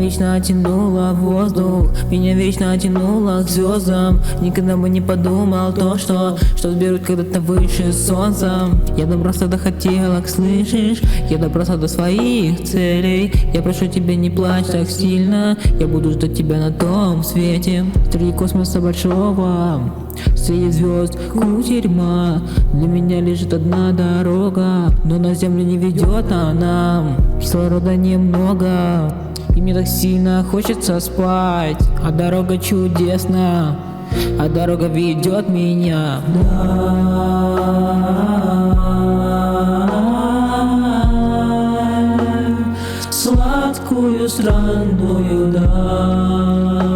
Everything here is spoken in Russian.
вечно тянуло в воздух, меня вечно тянуло к звездам. Никогда бы не подумал то, что сберут когда-то выше солнца. Я добрался до хотелок, слышишь? Я добрался до своих целей. Я прошу тебя, не плачь так сильно. Я буду ждать тебя на том свете. Среди космоса большого, среди звезд кутерьма. Для меня лежит одна дорога, но на землю не ведет она. Кислорода немного, и мне так сильно хочется спать. А дорога чудесна, а дорога ведет меня в сладкую странную даль.